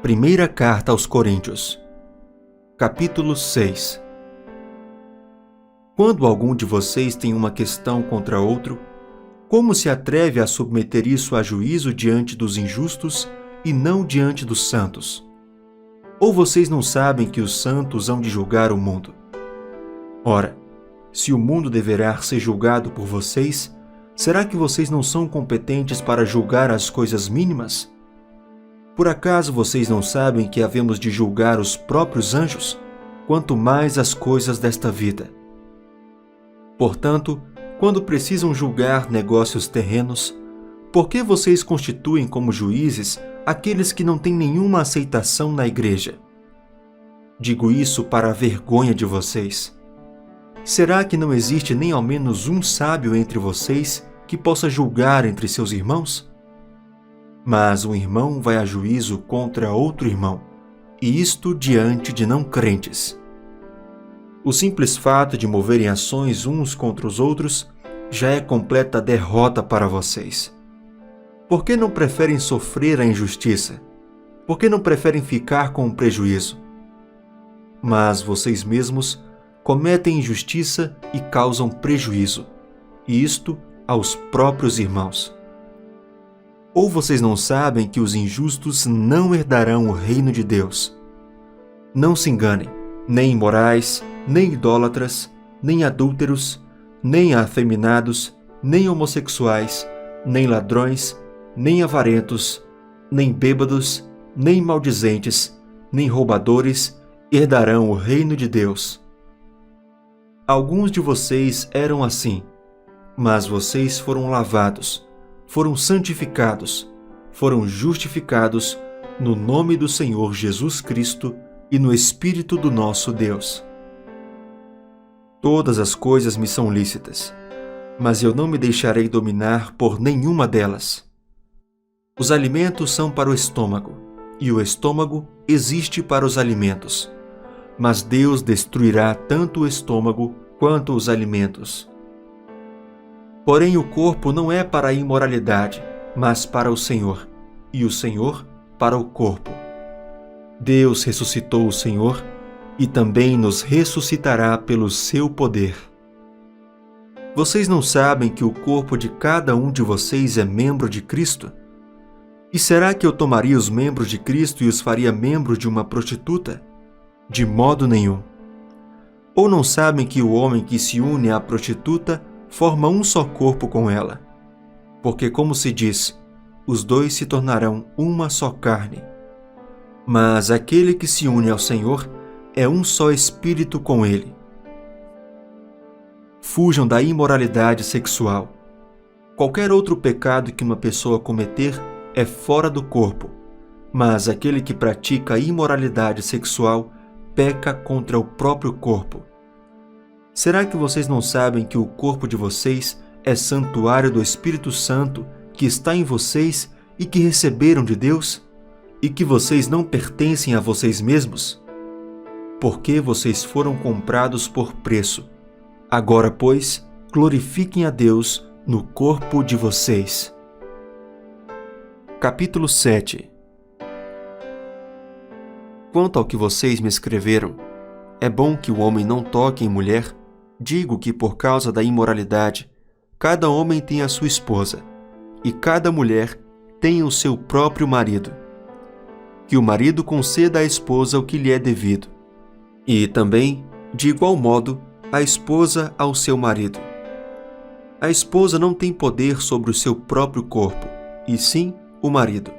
Primeira Carta aos Coríntios, capítulo 6. Quando algum de vocês tem uma questão contra outro, como se atreve a submeter isso a juízo diante dos injustos e não diante dos santos? Ou vocês não sabem que os santos hão de julgar o mundo? Ora, se o mundo deverá ser julgado por vocês, será que vocês não são competentes para julgar as coisas mínimas? Por acaso vocês não sabem que havemos de julgar os próprios anjos, quanto mais as coisas desta vida? Portanto, quando precisam julgar negócios terrenos, por que vocês constituem como juízes aqueles que não têm nenhuma aceitação na igreja? Digo isso para a vergonha de vocês. Será que não existe nem ao menos um sábio entre vocês que possa julgar entre seus irmãos? Mas um irmão vai a juízo contra outro irmão, e isto diante de não crentes. O simples fato de moverem ações uns contra os outros já é completa derrota para vocês. Por que não preferem sofrer a injustiça? Por que não preferem ficar com o prejuízo? Mas vocês mesmos cometem injustiça e causam prejuízo, e isto aos próprios irmãos. Ou vocês não sabem que os injustos não herdarão o reino de Deus? Não se enganem, nem imorais, nem idólatras, nem adúlteros, nem afeminados, nem homossexuais, nem ladrões, nem avarentos, nem bêbados, nem maldizentes, nem roubadores herdarão o reino de Deus. Alguns de vocês eram assim, mas vocês foram lavados, foram santificados, foram justificados no nome do Senhor Jesus Cristo e no Espírito do nosso Deus. Todas as coisas me são lícitas, mas eu não me deixarei dominar por nenhuma delas. Os alimentos são para o estômago, e o estômago existe para os alimentos, mas Deus destruirá tanto o estômago quanto os alimentos. Porém, o corpo não é para a imoralidade, mas para o Senhor, e o Senhor para o corpo. Deus ressuscitou o Senhor e também nos ressuscitará pelo seu poder. Vocês não sabem que o corpo de cada um de vocês é membro de Cristo? E será que eu tomaria os membros de Cristo e os faria membros de uma prostituta? De modo nenhum. Ou não sabem que o homem que se une à prostituta forma um só corpo com ela? Porque, como se diz, os dois se tornarão uma só carne. Mas aquele que se une ao Senhor é um só espírito com Ele. Fujam da imoralidade sexual. Qualquer outro pecado que uma pessoa cometer é fora do corpo, mas aquele que pratica a imoralidade sexual peca contra o próprio corpo. Será que vocês não sabem que o corpo de vocês é santuário do Espírito Santo que está em vocês e que receberam de Deus? E que vocês não pertencem a vocês mesmos? Porque vocês foram comprados por preço. Agora, pois, glorifiquem a Deus no corpo de vocês. Capítulo 7. Quanto ao que vocês me escreveram, é bom que o homem não toque em mulher. Digo que por causa da imoralidade, cada homem tem a sua esposa, e cada mulher tem o seu próprio marido. Que o marido conceda à esposa o que lhe é devido, e também, de igual modo, a esposa ao seu marido. A esposa não tem poder sobre o seu próprio corpo, e sim o marido.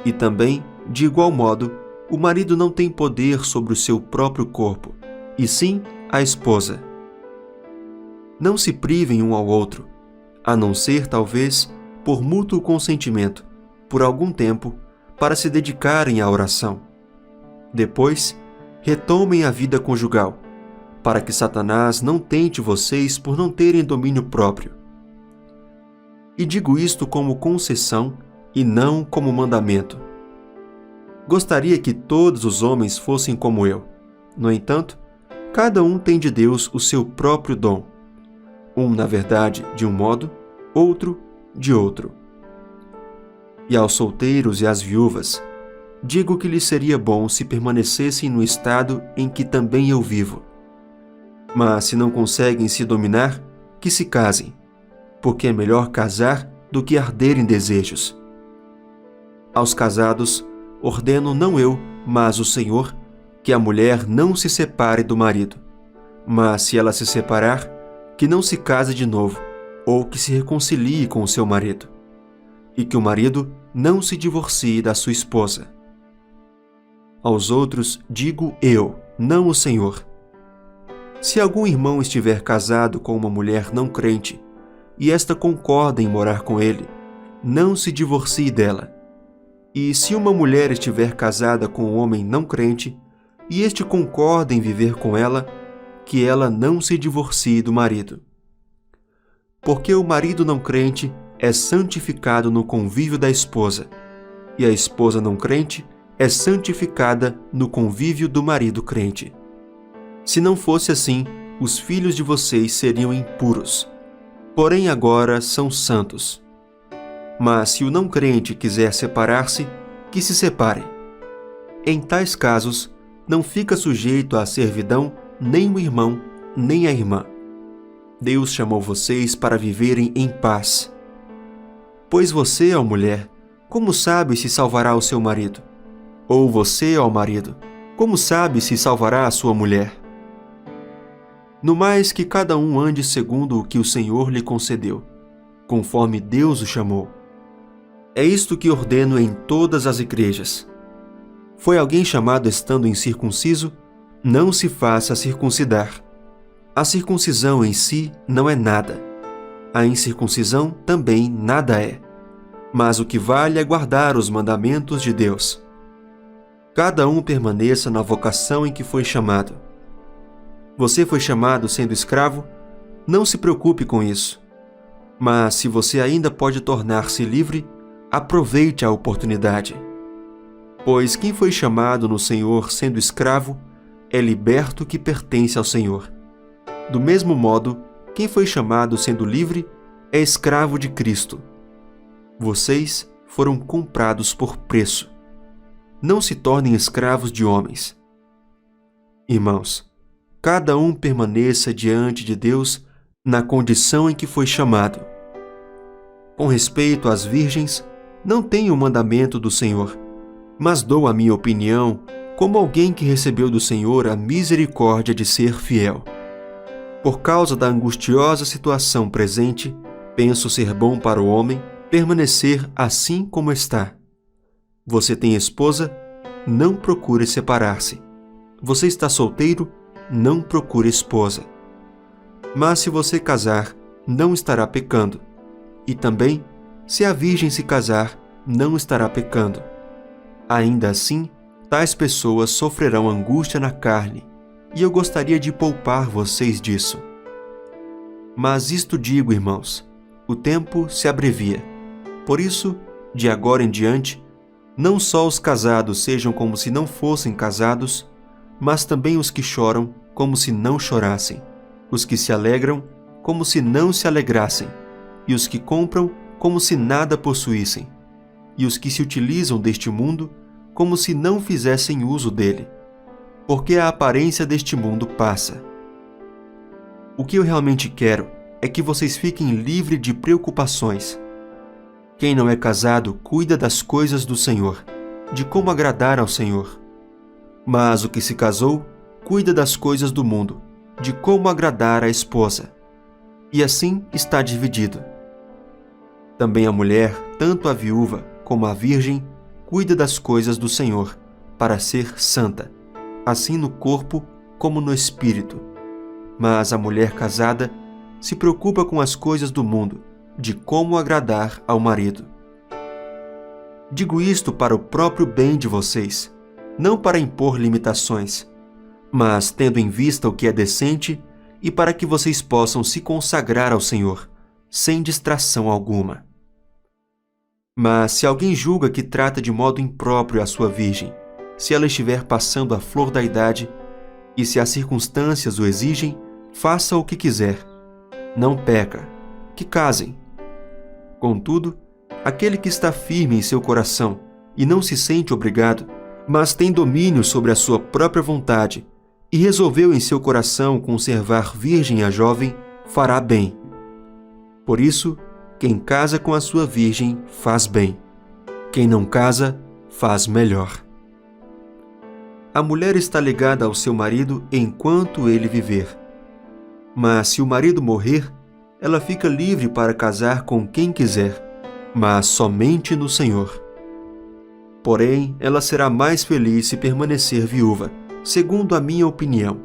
E também, de igual modo, o marido não tem poder sobre o seu próprio corpo, e sim a esposa. Não se privem um ao outro, a não ser, talvez, por mútuo consentimento, por algum tempo, para se dedicarem à oração. Depois, retomem a vida conjugal, para que Satanás não tente vocês por não terem domínio próprio. E digo isto como concessão e não como mandamento. Gostaria que todos os homens fossem como eu. No entanto, cada um tem de Deus o seu próprio dom. Um, na verdade, de um modo, outro, de outro. E aos solteiros e às viúvas, digo que lhes seria bom se permanecessem no estado em que também eu vivo. Mas se não conseguem se dominar, que se casem, porque é melhor casar do que arder em desejos. Aos casados, ordeno não eu, mas o Senhor, que a mulher não se separe do marido, mas se ela se separar, que não se case de novo, ou que se reconcilie com o seu marido, e que o marido não se divorcie da sua esposa. Aos outros digo eu, não o Senhor. Se algum irmão estiver casado com uma mulher não crente, e esta concorda em morar com ele, não se divorcie dela. E se uma mulher estiver casada com um homem não crente, e este concorda em viver com ela, que ela não se divorcie do marido. Porque o marido não crente é santificado no convívio da esposa, e a esposa não crente é santificada no convívio do marido crente. Se não fosse assim, os filhos de vocês seriam impuros, porém agora são santos. Mas se o não crente quiser separar-se, que se separe. Em tais casos, não fica sujeito à servidão nem o irmão, nem a irmã. Deus chamou vocês para viverem em paz. Pois você, ó mulher, como sabe se salvará o seu marido? Ou você, ó marido, como sabe se salvará a sua mulher? No mais que cada um ande segundo o que o Senhor lhe concedeu, conforme Deus o chamou. É isto que ordeno em todas as igrejas. Foi alguém chamado estando incircunciso? Não se faça circuncidar. A circuncisão em si não é nada. A incircuncisão também nada é. Mas o que vale é guardar os mandamentos de Deus. Cada um permaneça na vocação em que foi chamado. Você foi chamado sendo escravo? Não se preocupe com isso. Mas se você ainda pode tornar-se livre, aproveite a oportunidade. Pois quem foi chamado no Senhor sendo escravo, é liberto que pertence ao Senhor. Do mesmo modo, quem foi chamado sendo livre, é escravo de Cristo. Vocês foram comprados por preço. Não se tornem escravos de homens. Irmãos, cada um permaneça diante de Deus na condição em que foi chamado. Com respeito às virgens, não tenho o mandamento do Senhor, mas dou a minha opinião como alguém que recebeu do Senhor a misericórdia de ser fiel. Por causa da angustiosa situação presente, penso ser bom para o homem permanecer assim como está. Você tem esposa? Não procure separar-se. Você está solteiro? Não procure esposa. Mas se você casar, não estará pecando. E também, se a virgem se casar, não estará pecando. Ainda assim, tais pessoas sofrerão angústia na carne, e eu gostaria de poupar vocês disso. Mas isto digo, irmãos, o tempo se abrevia. Por isso, de agora em diante, não só os casados sejam como se não fossem casados, mas também os que choram como se não chorassem, os que se alegram como se não se alegrassem, e os que compram como se nada possuíssem, e os que se utilizam deste mundo como se não fizessem uso dele, porque a aparência deste mundo passa. O que eu realmente quero é que vocês fiquem livres de preocupações. Quem não é casado cuida das coisas do Senhor, de como agradar ao Senhor. Mas o que se casou cuida das coisas do mundo, de como agradar à esposa. E assim está dividido. Também a mulher, tanto a viúva como a virgem, cuida das coisas do Senhor, para ser santa, assim no corpo como no espírito. Mas a mulher casada se preocupa com as coisas do mundo, de como agradar ao marido. Digo isto para o próprio bem de vocês, não para impor limitações, mas tendo em vista o que é decente e para que vocês possam se consagrar ao Senhor, sem distração alguma. Mas se alguém julga que trata de modo impróprio a sua virgem, se ela estiver passando a flor da idade, e se as circunstâncias o exigem, faça o que quiser. Não peca, que casem. Contudo, aquele que está firme em seu coração e não se sente obrigado, mas tem domínio sobre a sua própria vontade e resolveu em seu coração conservar virgem a jovem, fará bem. Por isso, quem casa com a sua virgem faz bem. Quem não casa, faz melhor. A mulher está ligada ao seu marido enquanto ele viver. Mas se o marido morrer, ela fica livre para casar com quem quiser, mas somente no Senhor. Porém, ela será mais feliz se permanecer viúva, segundo a minha opinião.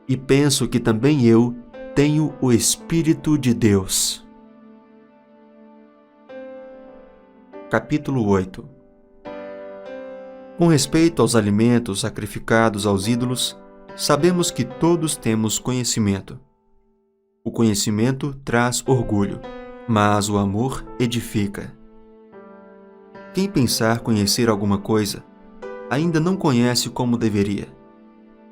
E penso que também eu tenho o Espírito de Deus. Capítulo 8. Com respeito aos alimentos sacrificados aos ídolos, sabemos que todos temos conhecimento. O conhecimento traz orgulho, mas o amor edifica. Quem pensar conhecer alguma coisa, ainda não conhece como deveria.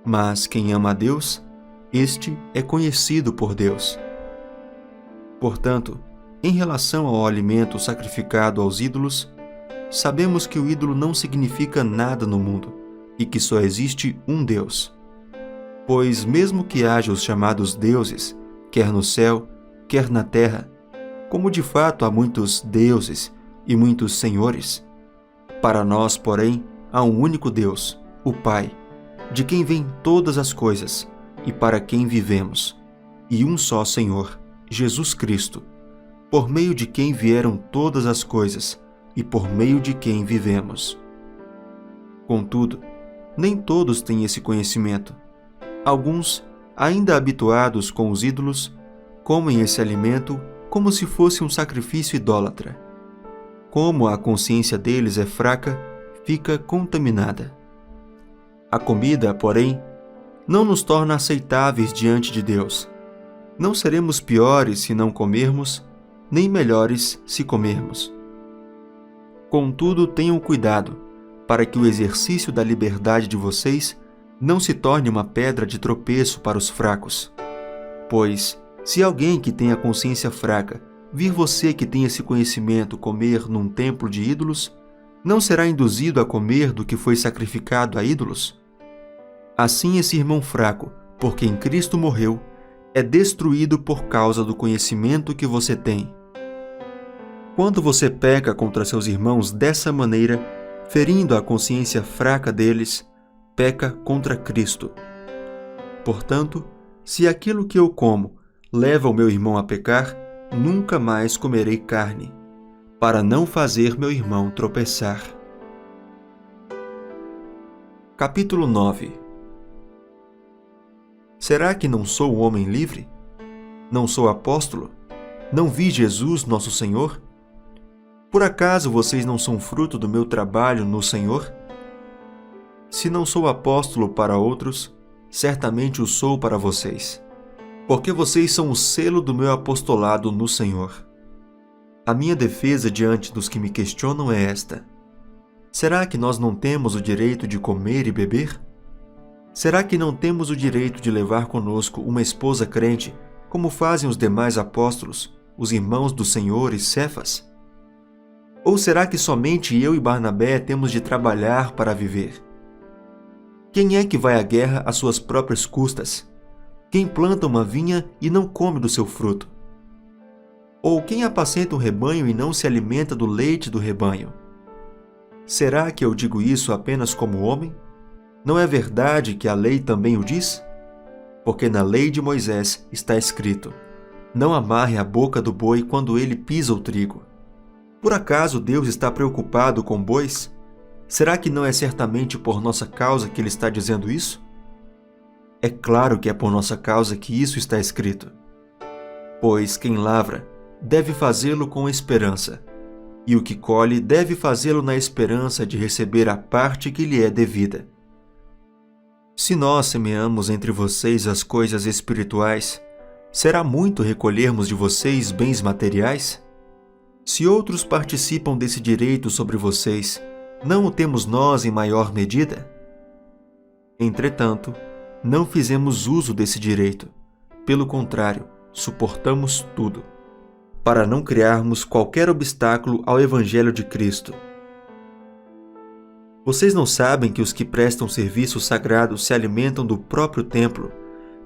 Mas quem ama a Deus, este é conhecido por Deus. Portanto, em relação ao alimento sacrificado aos ídolos, sabemos que o ídolo não significa nada no mundo e que só existe um Deus. Pois mesmo que haja os chamados deuses, quer no céu, quer na terra, como de fato há muitos deuses e muitos senhores, para nós, porém, há um único Deus, o Pai, de quem vêm todas as coisas e para quem vivemos, e um só Senhor, Jesus Cristo, por meio de quem vieram todas as coisas e por meio de quem vivemos. Contudo, nem todos têm esse conhecimento. Alguns, ainda habituados com os ídolos, comem esse alimento como se fosse um sacrifício idólatra. Como a consciência deles é fraca, fica contaminada. A comida, porém, não nos torna aceitáveis diante de Deus. Não seremos piores se não comermos, nem melhores se comermos. Contudo, tenham cuidado, para que o exercício da liberdade de vocês não se torne uma pedra de tropeço para os fracos. Pois, se alguém que tem a consciência fraca vir você que tem esse conhecimento comer num templo de ídolos, não será induzido a comer do que foi sacrificado a ídolos? Assim esse irmão fraco, por quem Cristo morreu, é destruído por causa do conhecimento que você tem. Quando você peca contra seus irmãos dessa maneira, ferindo a consciência fraca deles, peca contra Cristo. Portanto, se aquilo que eu como leva o meu irmão a pecar, nunca mais comerei carne, para não fazer meu irmão tropeçar. Capítulo 9. Será que não sou um homem livre? Não sou apóstolo? Não vi Jesus, nosso Senhor? Por acaso vocês não são fruto do meu trabalho no Senhor? Se não sou apóstolo para outros, certamente o sou para vocês, porque vocês são o selo do meu apostolado no Senhor. A minha defesa diante dos que me questionam é esta: será que nós não temos o direito de comer e beber? Será que não temos o direito de levar conosco uma esposa crente, como fazem os demais apóstolos, os irmãos do Senhor e Cefas? Ou será que somente eu e Barnabé temos de trabalhar para viver? Quem é que vai à guerra às suas próprias custas? Quem planta uma vinha e não come do seu fruto? Ou quem apacenta um rebanho e não se alimenta do leite do rebanho? Será que eu digo isso apenas como homem? Não é verdade que a lei também o diz? Porque na lei de Moisés está escrito: não amarre a boca do boi quando ele pisa o trigo. Por acaso Deus está preocupado com bois? Será que não é certamente por nossa causa que Ele está dizendo isso? É claro que é por nossa causa que isso está escrito. Pois quem lavra deve fazê-lo com esperança, e o que colhe deve fazê-lo na esperança de receber a parte que lhe é devida. Se nós semeamos entre vocês as coisas espirituais, será muito recolhermos de vocês bens materiais? Se outros participam desse direito sobre vocês, não o temos nós em maior medida? Entretanto, não fizemos uso desse direito. Pelo contrário, suportamos tudo, para não criarmos qualquer obstáculo ao Evangelho de Cristo. Vocês não sabem que os que prestam serviço sagrado se alimentam do próprio templo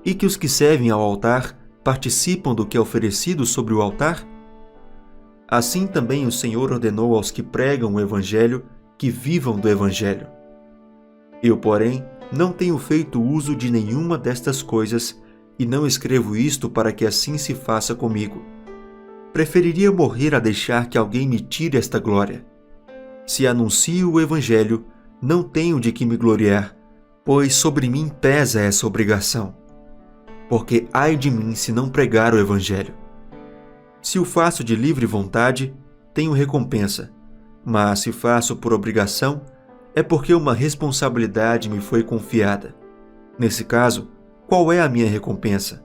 e que os que servem ao altar participam do que é oferecido sobre o altar? Assim também o Senhor ordenou aos que pregam o Evangelho que vivam do Evangelho. Eu, porém, não tenho feito uso de nenhuma destas coisas e não escrevo isto para que assim se faça comigo. Preferiria morrer a deixar que alguém me tire esta glória. Se anuncio o Evangelho, não tenho de que me gloriar, pois sobre mim pesa essa obrigação. Porque ai de mim se não pregar o Evangelho. Se o faço de livre vontade, tenho recompensa, mas se faço por obrigação, é porque uma responsabilidade me foi confiada. Nesse caso, qual é a minha recompensa?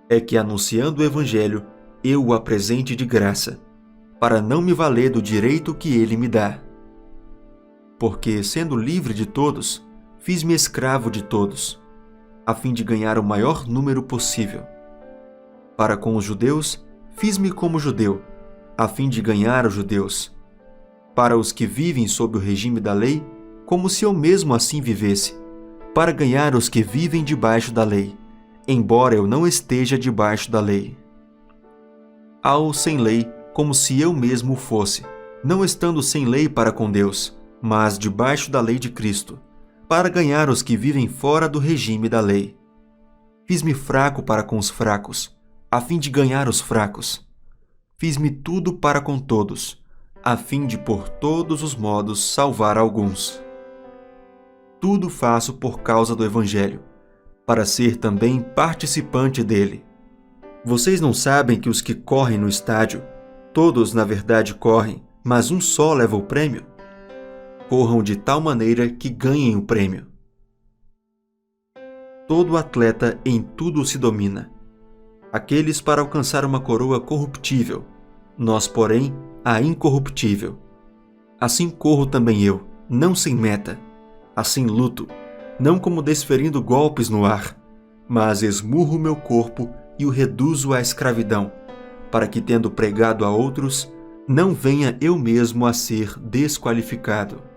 É que, anunciando o Evangelho, eu o apresente de graça, para não me valer do direito que ele me dá. Porque, sendo livre de todos, fiz-me escravo de todos, a fim de ganhar o maior número possível. Para com os judeus, fiz-me como judeu, a fim de ganhar os judeus. Para os que vivem sob o regime da lei, como se eu mesmo assim vivesse, para ganhar os que vivem debaixo da lei, embora eu não esteja debaixo da lei. Ao sem lei, como se eu mesmo o fosse, não estando sem lei para com Deus, mas debaixo da lei de Cristo, para ganhar os que vivem fora do regime da lei. Fiz-me fraco para com os fracos, a fim de ganhar os fracos. Fiz-me tudo para com todos, a fim de por todos os modos salvar alguns. Tudo faço por causa do Evangelho, para ser também participante dele. Vocês não sabem que os que correm no estádio, todos na verdade correm, mas um só leva o prêmio? Corram de tal maneira que ganhem o prêmio. Todo atleta em tudo se domina. Aqueles para alcançar uma coroa corruptível, nós, porém, a incorruptível. Assim corro também eu, não sem meta. Assim luto, não como desferindo golpes no ar, mas esmurro meu corpo e o reduzo à escravidão, para que, tendo pregado a outros, não venha eu mesmo a ser desqualificado.